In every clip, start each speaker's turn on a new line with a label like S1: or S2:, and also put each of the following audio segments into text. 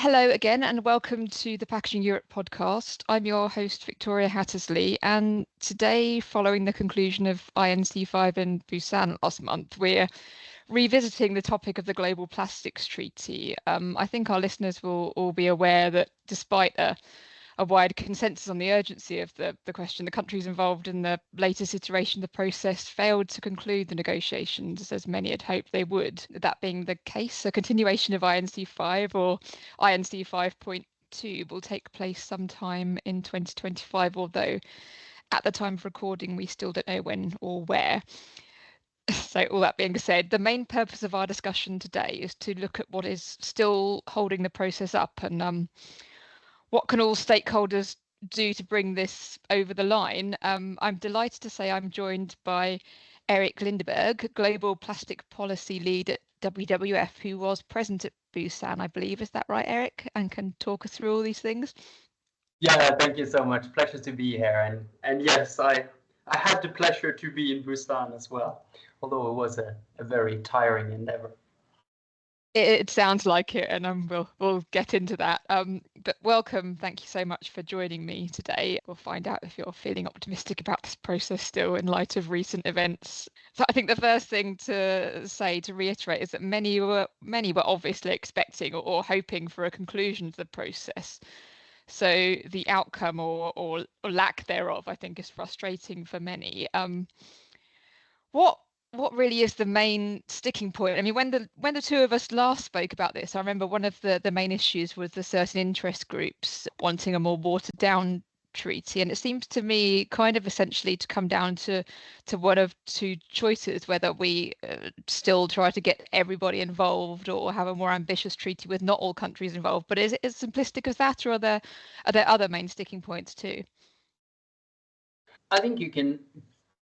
S1: Hello again, and welcome to the Packaging Europe podcast. I'm your host, Victoria Hattersley, and today, following the conclusion of INC5 in Busan last month, we're revisiting the topic of the Global Plastics Treaty. I think our listeners will all be aware that despite a wide consensus on the urgency of the question, the countries involved in the latest iteration of the process failed to conclude the negotiations as many had hoped they would. That being the case, a continuation of INC5 or INC 5.2 will take place sometime in 2025, although at the time of recording, we still don't know when or where. So all that being said, the main purpose of our discussion today is to look at what is still holding the process up and what can all stakeholders do to bring this over the line. I'm delighted to say I'm joined by Eirik Lindebjerg, Global Plastic Policy Lead at WWF, who was present at Busan, I believe. Is that right, Eirik? And can talk us through all these things?
S2: Yeah, thank you so much. Pleasure to be here. And yes, I had the pleasure to be in Busan as well, although it was a very tiring endeavor.
S1: It sounds like it, and we'll get into that. But welcome, thank you so much for joining me today. We'll find out if you're feeling optimistic about this process still in light of recent events. So I think the first thing to say, to reiterate, is that many were obviously expecting or hoping for a conclusion to the process. So the outcome or lack thereof, I think, is frustrating for many. What really is the main sticking point? I mean, when the two of us last spoke about this, I remember one of the main issues was the certain interest groups wanting a more watered down treaty, and it seems to me kind of essentially to come down to one of two choices: whether we still try to get everybody involved or have a more ambitious treaty with not all countries involved. But is it as simplistic as that, or are there other main sticking points too?
S2: I think you can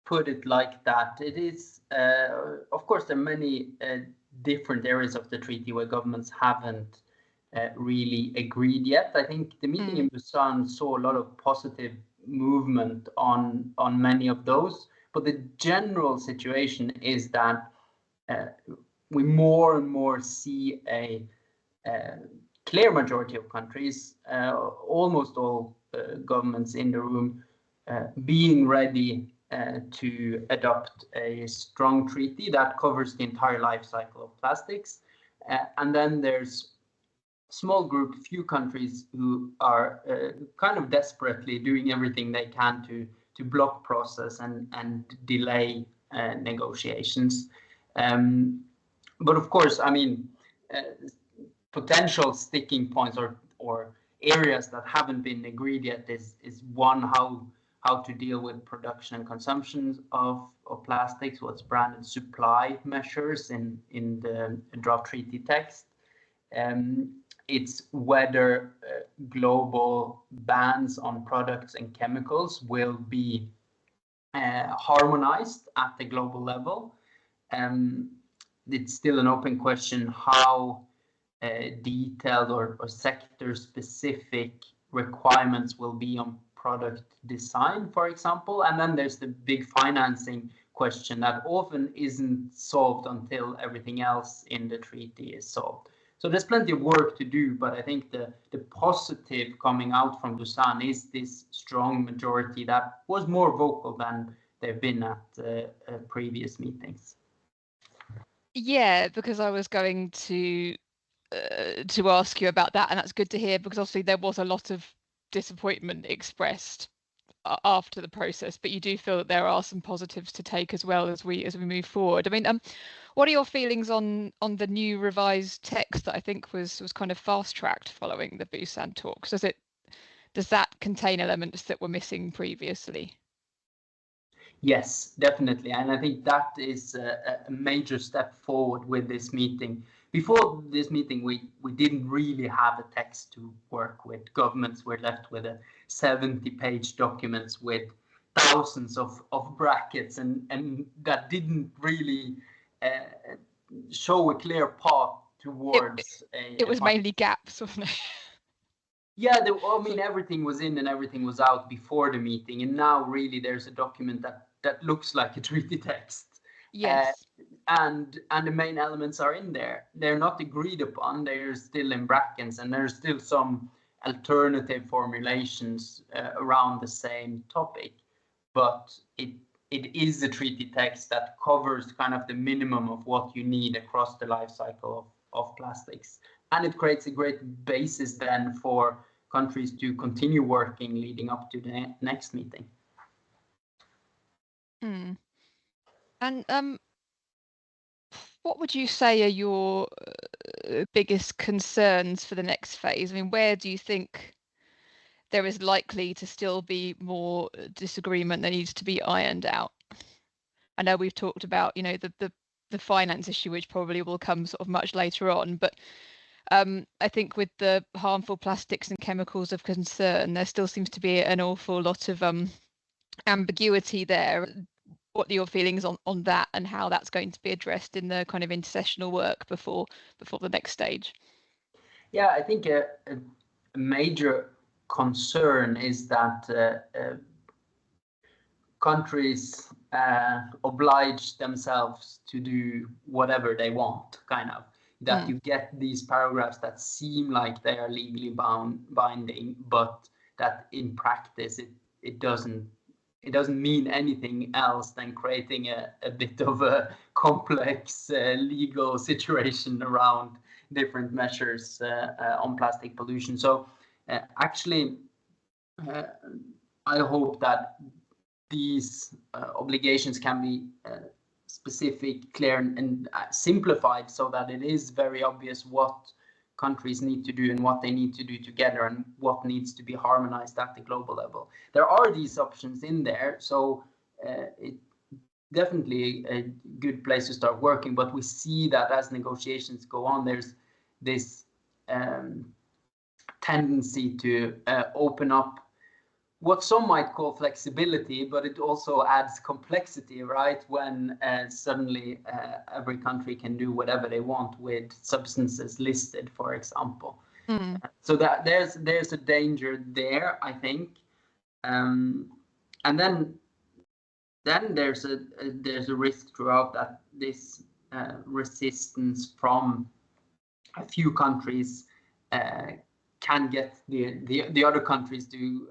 S2: put it like that. It is, of course, there are many different areas of the treaty where governments haven't really agreed yet. I think the meeting in Busan saw a lot of positive movement on many of those, but the general situation is that we more and more see a clear majority of countries, almost all governments in the room, being ready to adopt a strong treaty that covers the entire life cycle of plastics. And then there's a small group, few countries who are kind of desperately doing everything they can to block process and delay negotiations. But of course, I mean, potential sticking points or areas that haven't been agreed yet is one, how to deal with production and consumption of plastics, what's branded supply measures in the draft treaty text. It's whether global bans on products and chemicals will be harmonized at the global level. It's still an open question how detailed or sector-specific requirements will be on product design, for example. And then there's the big financing question that often isn't solved until everything else in the treaty is solved. So there's plenty of work to do, but I think the positive coming out from Busan is this strong majority that was more vocal than they've been at previous meetings.
S1: Yeah, because I was going to ask you about that, and that's good to hear, because obviously there was a lot of disappointment expressed after the process, but you do feel that there are some positives to take as well as we move forward. I mean, what are your feelings on the new revised text that I think was kind of fast tracked following the Busan talks? Does that contain elements that were missing previously?
S2: Yes, definitely, and I think that is a major step forward with this meeting. Before this meeting, we didn't really have a text to work with. Governments were left with a 70-page documents with thousands of brackets, and that didn't really show a clear path towards
S1: it was mainly gaps, wasn't it?
S2: Yeah, I mean, everything was in and everything was out before the meeting, and now really there's a document that looks like a treaty text.
S1: Yes.
S2: And the main elements are in there. They're not agreed upon. They're still in brackets, and there's still some alternative formulations around the same topic. But it is a treaty text that covers kind of the minimum of what you need across the life cycle of plastics. And it creates a great basis then for countries to continue working leading up to the next meeting.
S1: And what would you say are your biggest concerns for the next phase? I mean, where do you think there is likely to still be more disagreement that needs to be ironed out? I know we've talked about, the finance issue, which probably will come sort of much later on, but I think with the harmful plastics and chemicals of concern, there still seems to be an awful lot of ambiguity there. What are your feelings on that, and how that's going to be addressed in the kind of intersessional work before the next stage?
S2: Yeah, I think a major concern is that countries oblige themselves to do whatever they want, kind of. That you get these paragraphs that seem like they are legally binding, but that in practice it doesn't mean anything else than creating a bit of a complex legal situation around different measures on plastic pollution. So actually, I hope that these obligations can be specific, clear, and simplified, so that it is very obvious what countries need to do and what they need to do together, and what needs to be harmonized at the global level. There are these options in there, so it definitely a good place to start working. But we see that as negotiations go on, there's this tendency to open up what some might call flexibility, but it also adds complexity, right? When suddenly every country can do whatever they want with substances listed, for example. So that there's a danger there, I think. And then there's a risk throughout that this resistance from a few countries can get the other countries to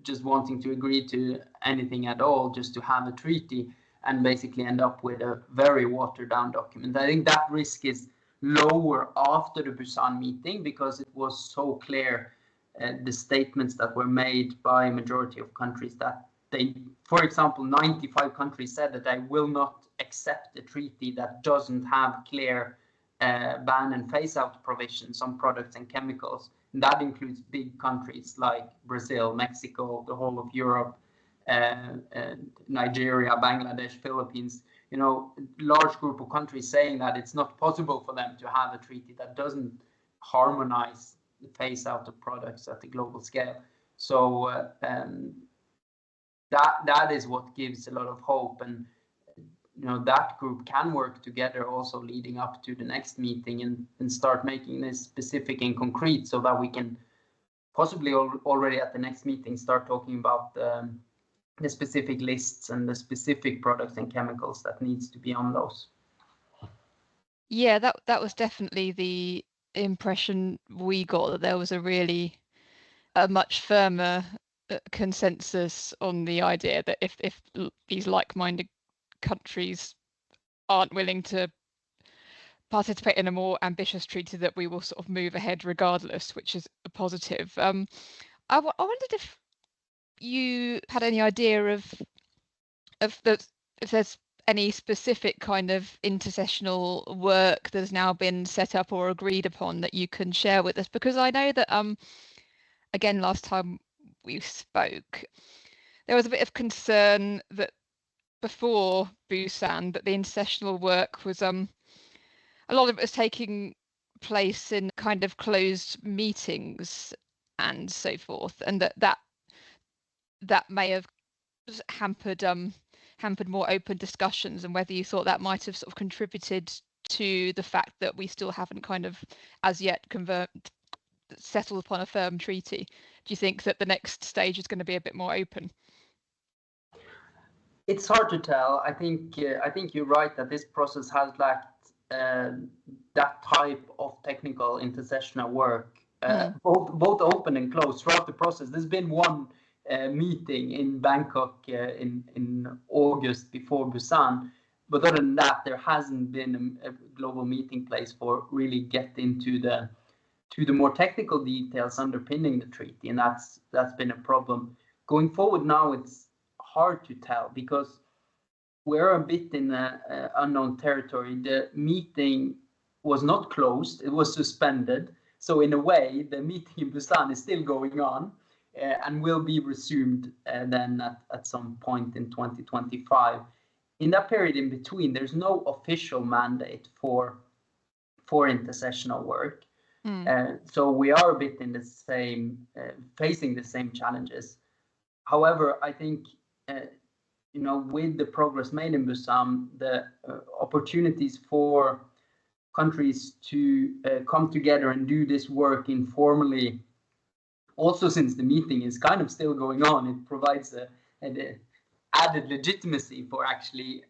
S2: just wanting to agree to anything at all, just to have a treaty, and basically end up with a very watered down document. I think that risk is lower after the Busan meeting, because it was so clear, the statements that were made by a majority of countries, that they, for example, 95 countries said that they will not accept a treaty that doesn't have clear ban and phase out provisions on products and chemicals. And that includes big countries like Brazil, Mexico, the whole of Europe, Nigeria, Bangladesh, Philippines. Large group of countries saying that it's not possible for them to have a treaty that doesn't harmonize the phase out of products at the global scale. So that is what gives a lot of hope. And that group can work together also leading up to the next meeting, and start making this specific and concrete, so that we can possibly already at the next meeting start talking about the specific lists and the specific products and chemicals that needs to be on those.
S1: Yeah, that was definitely the impression we got, that there was a much firmer consensus on the idea that if these like-minded countries aren't willing to participate in a more ambitious treaty, that we will sort of move ahead regardless, which is a positive. I wondered if you had any idea of if there's any specific kind of intersessional work that has now been set up or agreed upon that you can share with us, because I know that again, last time we spoke, there was a bit of concern that before Busan, that the intersessional work was a lot of it was taking place in kind of closed meetings and so forth, and that may have hampered more open discussions, and whether you thought that might have sort of contributed to the fact that we still haven't kind of as yet settled upon a firm treaty. Do you think that the next stage is going to be a bit more open?
S2: It's hard to tell. I think you're right that this process has lacked that type of technical intercessional work, both open and closed throughout the process. There's been one meeting in Bangkok in August before Busan, but other than that, there hasn't been a global meeting place for really get into the more technical details underpinning the treaty, and that's been a problem. Going forward now, it's hard to tell because we're a bit in unknown territory. The meeting was not closed, it was suspended. So in a way, the meeting in Busan is still going on and will be resumed then at some point in 2025. In that period in between, there's no official mandate for intercessional work. So we are a bit in the same, facing the same challenges. However, I think, with the progress made in Busan, the opportunities for countries to come together and do this work informally, also since the meeting is kind of still going on, it provides an added legitimacy for actually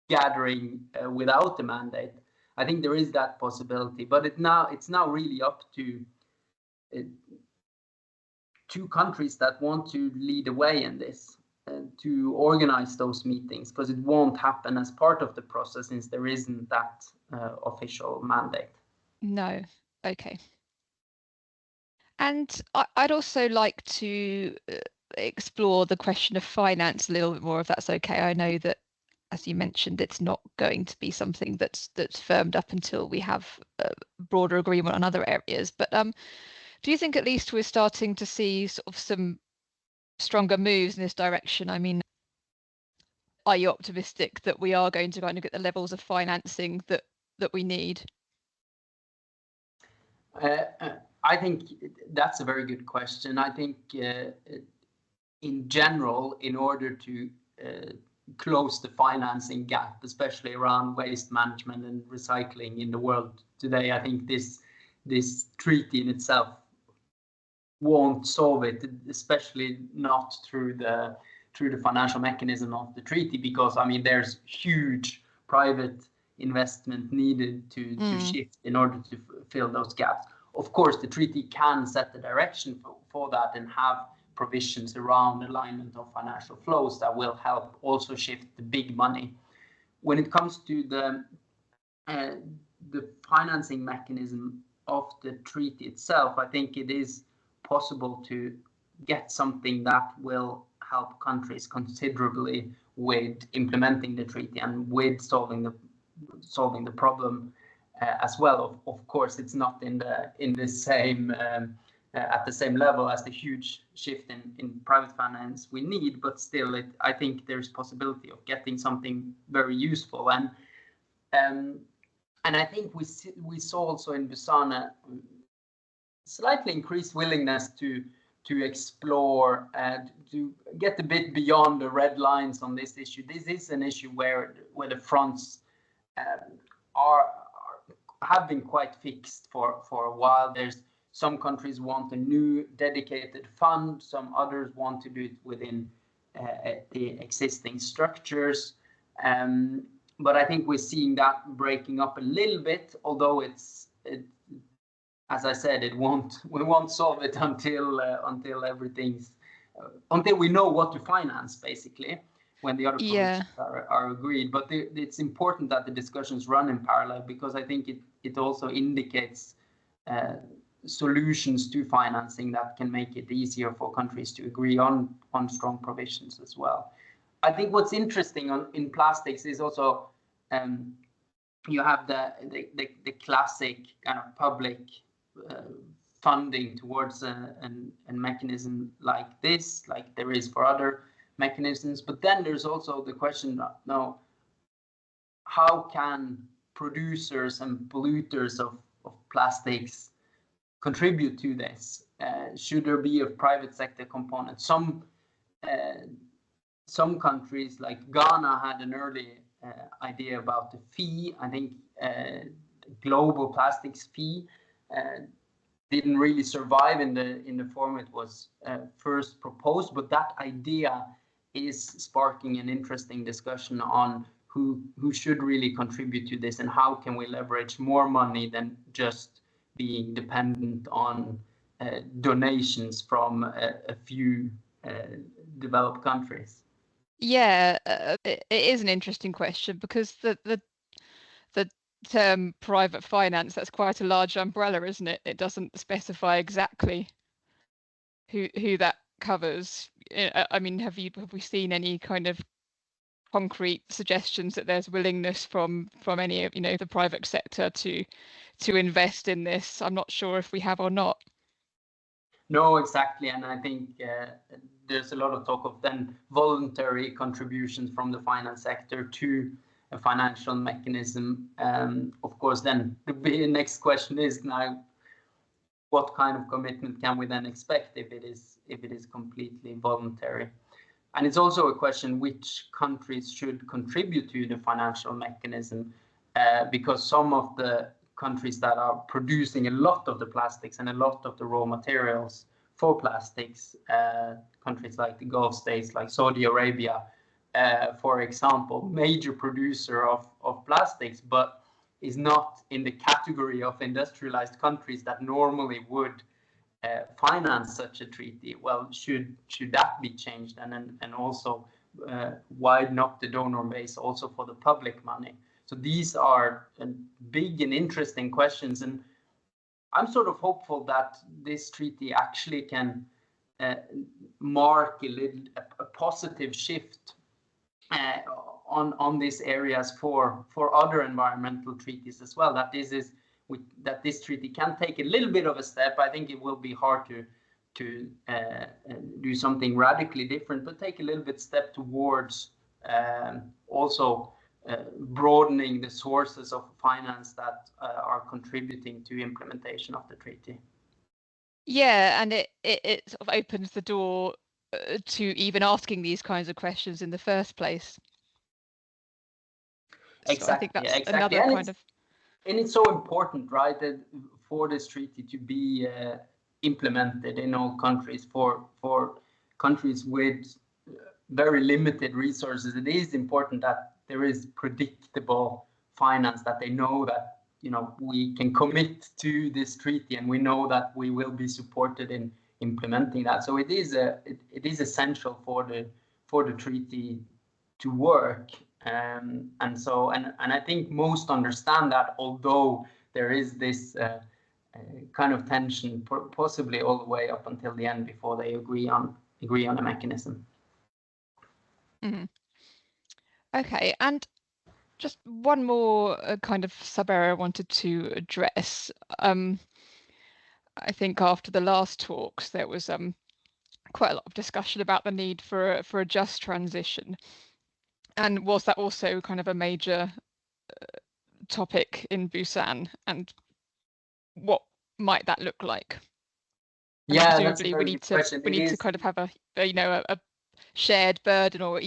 S2: gathering without the mandate. I think there is that possibility, but it's now really up to two countries that want to lead the way in this, to organize those meetings, because it won't happen as part of the process since there isn't that official mandate.
S1: No. Okay. And I'd also like to explore the question of finance a little bit more, if that's okay. I know that, as you mentioned, it's not going to be something that's firmed up until we have a broader agreement on other areas. But do you think at least we're starting to see sort of some stronger moves in this direction? I mean, are you optimistic that we are going to kind of get the levels of financing that we need?
S2: I think that's a very good question. I think in general, in order to close the financing gap, especially around waste management and recycling in the world today, I think this treaty in itself won't solve it, especially not through the financial mechanism of the treaty, because I mean there's huge private investment needed to shift in order to fill those gaps. Of course, the treaty can set the direction for that and have provisions around alignment of financial flows that will help also shift the big money. When it comes to the financing mechanism of the treaty itself, I think it is possible to get something that will help countries considerably with implementing the treaty and with solving the problem as well. Of course, it's not in the same at the same level as the huge shift in private finance we need, but still, I think there's possibility of getting something very useful. And I think we saw also in Busan a slightly increased willingness to explore and to get a bit beyond the red lines on this issue. This is an issue where the fronts have been quite fixed for a while. There's some countries want a new dedicated fund, some others want to do it within the existing structures. But I think we're seeing that breaking up a little bit, although as I said, we won't solve it until we know what to finance, basically, when the other provisions are agreed. But it's important that the discussions run in parallel, because I think it also indicates solutions to financing that can make it easier for countries to agree on strong provisions as well. I think what's interesting in plastics is also you have the classic kind of public funding towards a mechanism like this, like there is for other mechanisms. But then there's also the question now, how can producers and polluters of plastics contribute to this? Should there be a private sector component? Some countries like Ghana had an early idea about the fee. I think the global plastics fee didn't really survive in the form it was first proposed, but that idea is sparking an interesting discussion on who should really contribute to this and how can we leverage more money than just being dependent on donations from a few developed countries.
S1: Yeah, it is an interesting question because the term private finance, that's quite a large umbrella, isn't it? It doesn't specify exactly who that covers. I mean, have we seen any kind of concrete suggestions that there's willingness from any of the private sector to invest in this? I'm not sure if we have or not.
S2: No, exactly, and I think there's a lot of talk of then voluntary contributions from the finance sector to a financial mechanism. Of course, then the next question is now, what kind of commitment can we then expect if it is completely voluntary? And it's also a question which countries should contribute to the financial mechanism, because some of the countries that are producing a lot of the plastics and a lot of the raw materials for plastics, countries like the Gulf states, like Saudi Arabia, for example, major producer of plastics, but is not in the category of industrialized countries that normally would finance such a treaty. Well, should that be changed, and also widen up the donor base also for the public money? So these are big and interesting questions, and I'm sort of hopeful that this treaty actually can mark a positive shift on these areas for other environmental treaties as well. That this treaty can take a little bit of a step. I think it will be hard to do something radically different, but take a little bit step towards also broadening the sources of finance that are contributing to implementation of the treaty.
S1: Yeah, and it sort of opens the door to even asking these kinds of questions in the first place.
S2: Exactly.
S1: So I think that's
S2: exactly.
S1: another kind of.
S2: And it's so important, right, that for this treaty to be implemented in all countries, for countries with very limited resources, it is important that there is predictable finance, that they know that we can commit to this treaty and we know that we will be supported in implementing that. So it is essential for the treaty to work. And I think most understand that, although there is this kind of tension, possibly all the way up until the end before they agree on a mechanism.
S1: Mm-hmm. Okay, and just one more kind of sub-area I wanted to address. I think after the last talks, there was quite a lot of discussion about the need for a just transition. And was that also kind of a major topic in Busan? And what might that look like?
S2: Yeah,
S1: presumably we need to kind of have a shared burden, or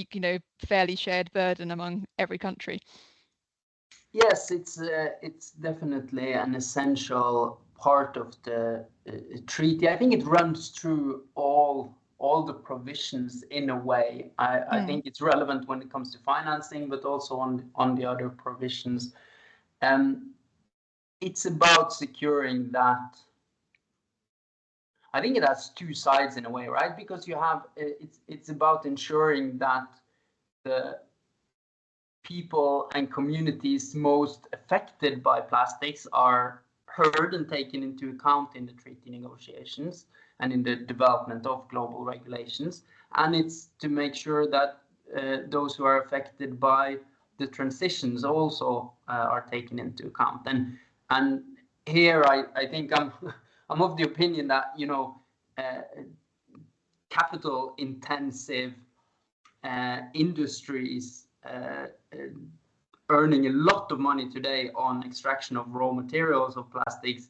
S1: fairly shared burden among every country.
S2: Yes, it's definitely an essential part of the treaty. I think it runs through all the provisions in a way. I think it's relevant when it comes to financing, but also on the other provisions. It's about securing that. I think it has two sides in a way, right? Because you have it's about ensuring that the people and communities most affected by plastics are heard and taken into account in the treaty negotiations and in the development of global regulations. And it's to make sure that those who are affected by the transitions also are taken into account. And here I think I'm of the opinion that capital intensive industries earning a lot of money today on extraction of raw materials of plastics,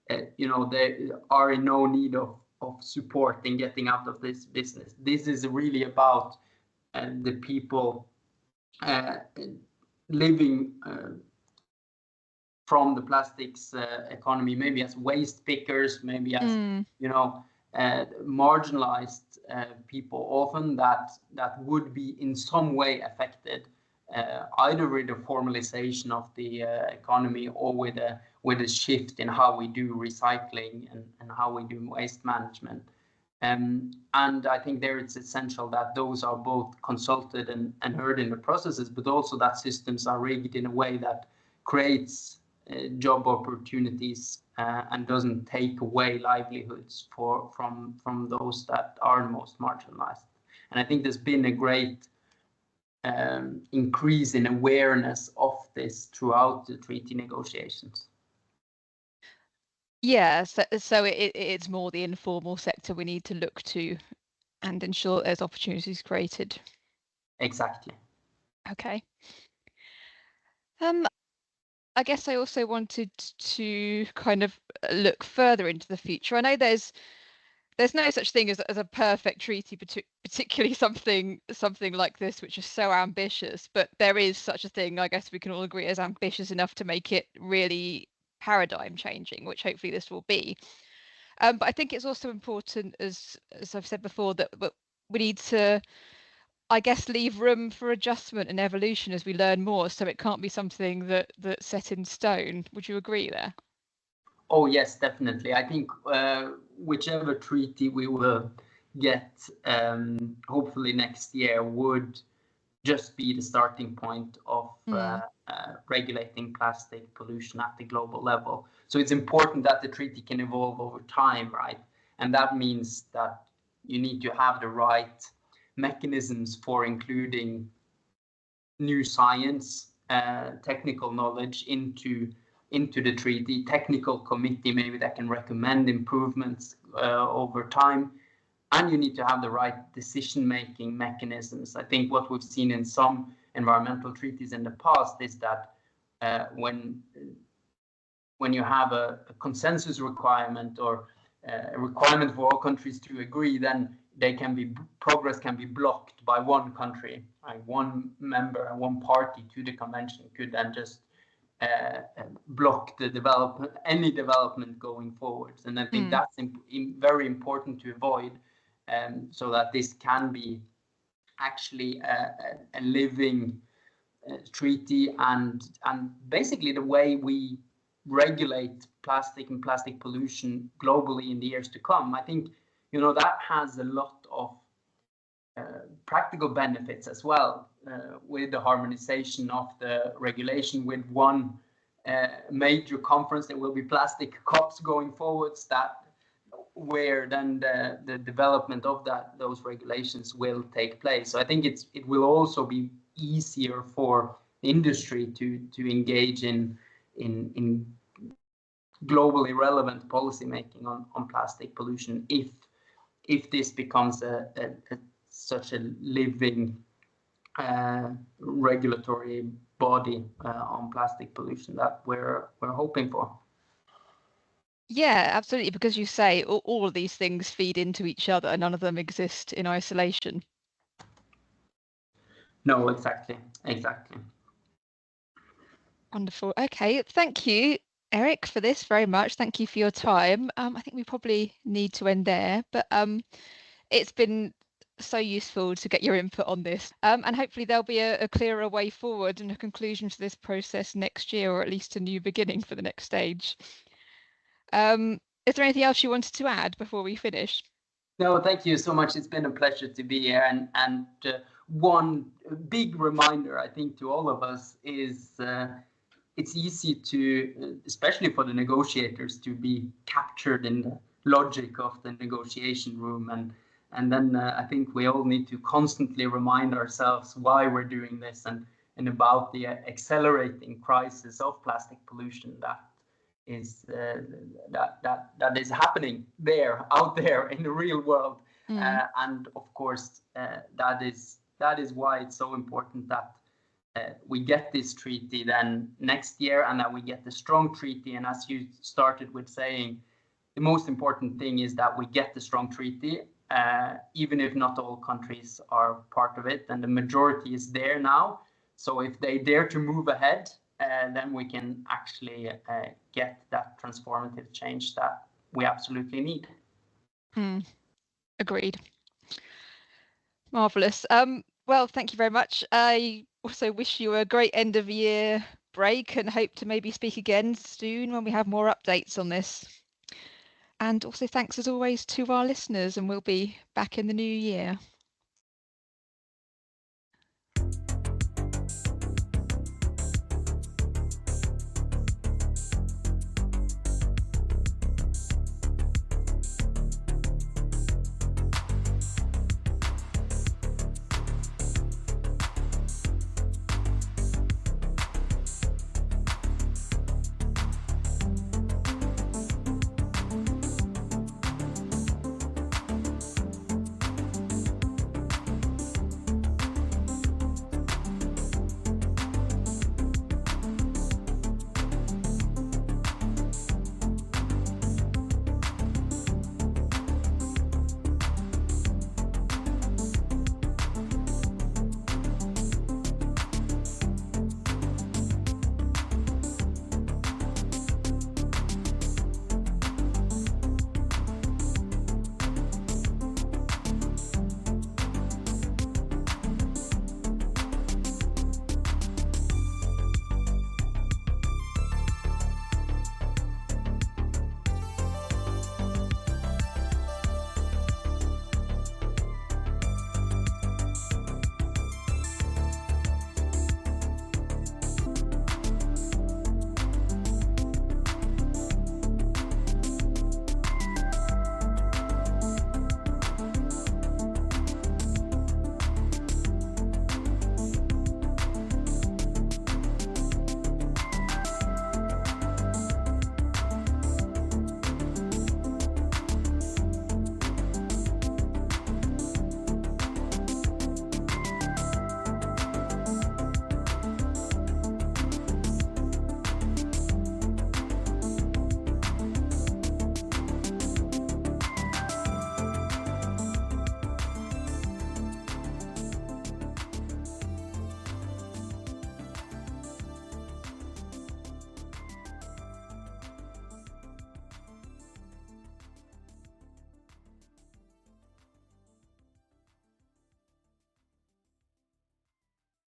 S2: they are in no need of support in getting out of this business. This is really about the people living from the plastics economy, maybe as waste pickers, maybe as marginalized people often that would be in some way affected, either with the formalization of the economy or with a shift in how we do recycling and how we do waste management. And I think there it's essential that those are both consulted and heard in the processes, but also that systems are rigged in a way that creates job opportunities and doesn't take away livelihoods from those that are most marginalized. And I think there's been a great increase in awareness of this throughout the treaty negotiations.
S1: Yeah, so it's more the informal sector we need to look to and ensure there's opportunities created.
S2: Exactly.
S1: Okay. I guess I also wanted to kind of look further into the future. I know there's no such thing as a perfect treaty, particularly something like this, which is so ambitious, but there is such a thing, I guess we can all agree, as ambitious enough to make it really paradigm changing, which hopefully this will be. But I think it's also important, as I've said before, that we need to, I guess, leave room for adjustment and evolution as we learn more. So it can't be something that's set in stone. Would you agree there?
S2: Oh yes, definitely. I think whichever treaty we will get, hopefully next year, would just be the starting point of regulating plastic pollution at the global level. So it's important that the treaty can evolve over time, right? And that means that you need to have the right mechanisms for including new science, technical knowledge into the treaty, technical committee maybe that can recommend improvements over time. And you need to have the right decision-making mechanisms. I think what we've seen in some environmental treaties in the past is that when you have a consensus requirement or a requirement for all countries to agree, then progress can be blocked by one country. Like one member and one party to the convention could then just block the any development going forwards. And I think that's very important to avoid, so that this can be actually a living treaty and basically the way we regulate plastic and plastic pollution globally in the years to come. I think that has a lot of practical benefits as well, with the harmonization of the regulation, with one major conference. There will be plastic COPs going forwards, where then the development of those regulations will take place. So I think it will also be easier for the industry to engage in globally relevant policy making on plastic pollution if this becomes such a living regulatory body on plastic pollution that we're hoping for.
S1: Yeah, absolutely, because you say all of these things feed into each other. None of them exist in isolation.
S2: No, exactly.
S1: Wonderful. Okay, thank you, Eirik, for this very much. Thank you for your time. I think we probably need to end there, but it's been so useful to get your input on this, and hopefully there'll be a clearer way forward and a conclusion to this process next year, or at least a new beginning for the next stage. Is there anything else you wanted to add before we finish?
S2: No, thank you so much. It's been a pleasure to be here. And one big reminder, I think, to all of us is it's easy to, especially for the negotiators, to be captured in the logic of the negotiation room. And then I think we all need to constantly remind ourselves why we're doing this and about the accelerating crisis of plastic pollution that is happening out there in the real world. And of course, that is why it's so important that we get this treaty then next year, and that we get the strong treaty. And as you started with saying, the most important thing is that we get the strong treaty, even if not all countries are part of it, and the majority is there now. So if they dare to move ahead, then we can actually get that transformative change that we absolutely need.
S1: Agreed. Marvellous. Well, thank you very much. I also wish you a great end of year break and hope to maybe speak again soon when we have more updates on this. And also thanks as always to our listeners, and we'll be back in the new year.